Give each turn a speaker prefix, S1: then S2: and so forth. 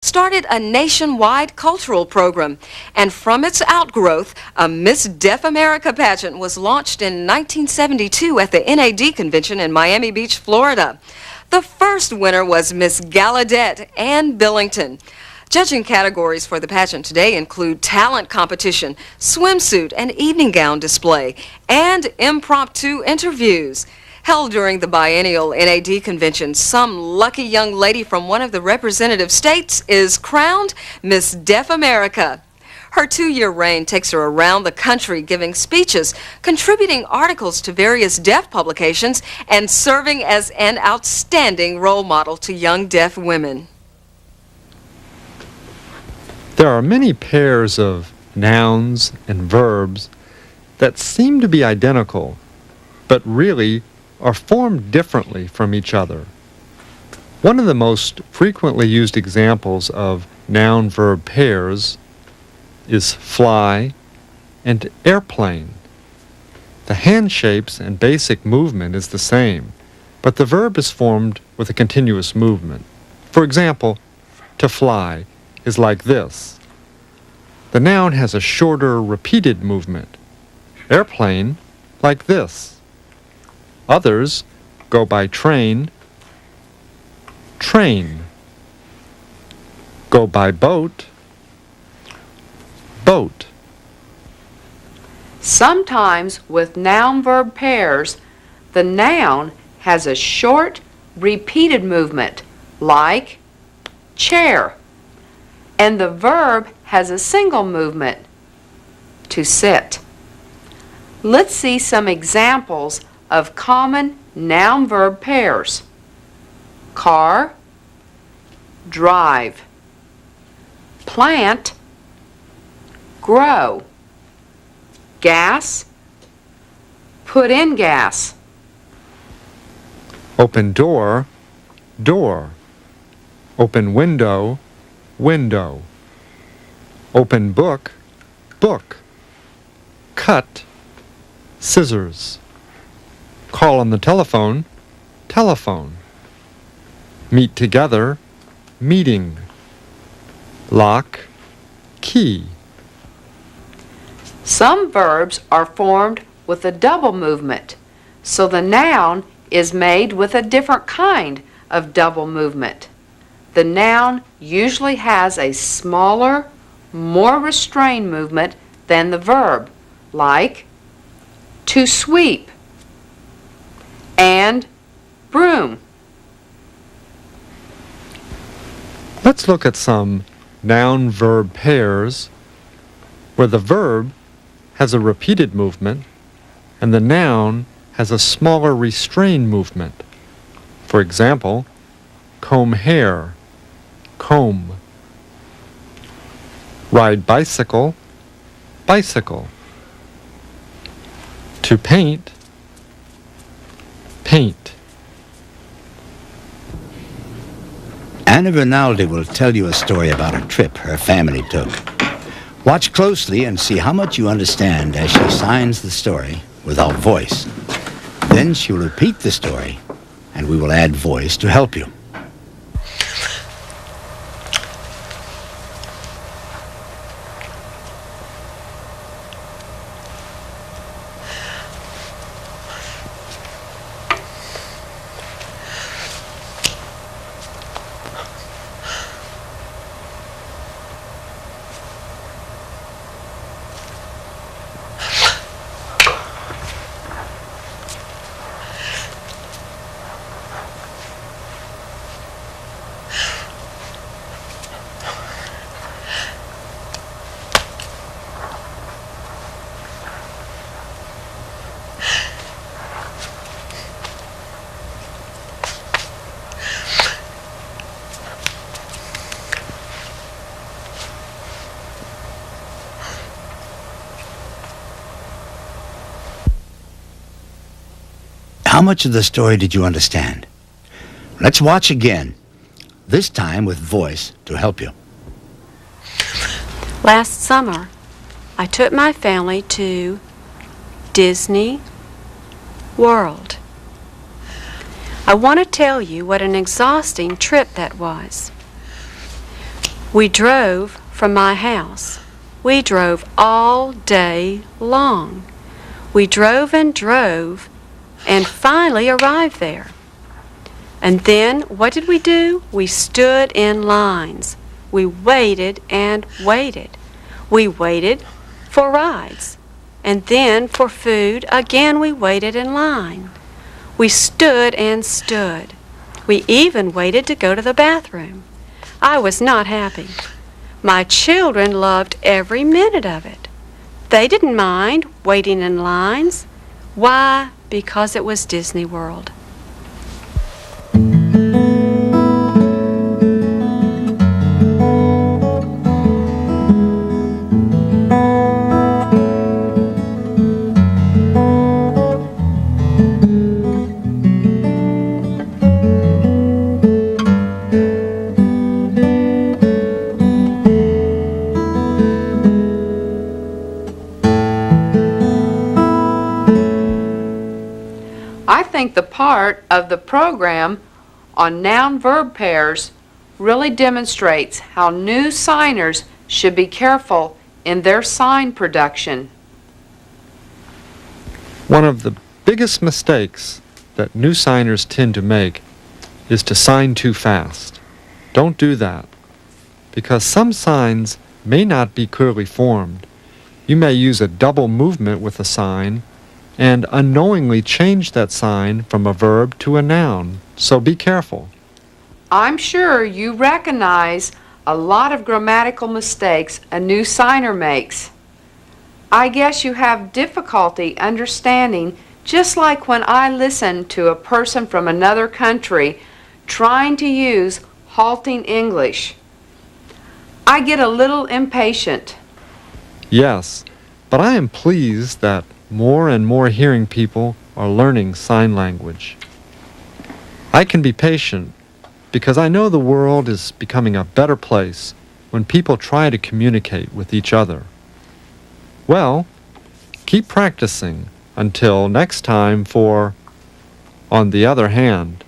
S1: started a nationwide cultural program, and from its outgrowth, a Miss Deaf America pageant was launched in 1972 at the NAD convention in Miami Beach, Florida. The first winner was Miss Gallaudet Ann Billington. Judging categories for the pageant today include talent competition, swimsuit and evening gown display, and impromptu interviews. Held during the biennial NAD convention, some lucky young lady from one of the representative states is crowned Miss Deaf America. Her 2-year reign takes her around the country giving speeches, contributing articles to various deaf publications, and serving as an outstanding role model to young deaf women.
S2: There are many pairs of nouns and verbs that seem to be identical, but really are formed differently from each other. One of the most frequently used examples of noun-verb pairs is fly and airplane. The hand shapes and basic movement is the same, but the verb is formed with a continuous movement. For example, to fly is like this. The noun has a shorter, repeated movement. Airplane, like this. Others go by train, train. Go by boat, boat.
S3: Sometimes with noun-verb pairs, the noun has a short, repeated movement, like chair, and the verb has a single movement, to sit. Let's see some examples of common noun-verb pairs. Car, drive. Plant, grow. Gas, put in gas.
S2: Open door, door. Open window, window. Open book, book. Cut, scissors. Call on the telephone, telephone. Meet together, meeting. Lock, key.
S3: Some verbs are formed with a double movement, so the noun is made with a different kind of double movement. The noun usually has a smaller, more restrained movement than the verb, like to sweep and broom.
S2: Let's look at some noun-verb pairs where the verb has a repeated movement and the noun has a smaller restrained movement. For example, comb hair, comb. Ride bicycle, bicycle. To paint, paint.
S4: Anna Rinaldi will tell you a story about a trip her family took. Watch closely and see how much you understand as she signs the story without voice. Then she'll repeat the story, and we will add voice to help you. How much of the story did you understand? Let's watch again, this time with voice to help you.
S5: Last summer, I took my family to Disney World. I want to tell you what an exhausting trip that was. We drove from my house. We drove all day long. We drove and finally arrived there. And then what did we do? We stood in lines. We waited and waited. We waited for rides. And then for food, again we waited in line. We stood and stood. We even waited to go to the bathroom. I was not happy. My children loved every minute of it. They didn't mind waiting in lines. Why? Because it was Disney World.
S3: I think the part of the program on noun-verb pairs really demonstrates how new signers should be careful in their sign production.
S2: One of the biggest mistakes that new signers tend to make is to sign too fast. Don't do that, because some signs may not be clearly formed. You may use a double movement with a sign and unknowingly change that sign from a verb to a noun, so be careful.
S3: I'm sure you recognize a lot of grammatical mistakes a new signer makes. I guess you have difficulty understanding, just like when I listen to a person from another country trying to use halting English. I get a little impatient.
S2: Yes, but I am pleased that more and more hearing people are learning sign language. I can be patient because I know the world is becoming a better place when people try to communicate with each other. Well, keep practicing until next time for On the Other Hand.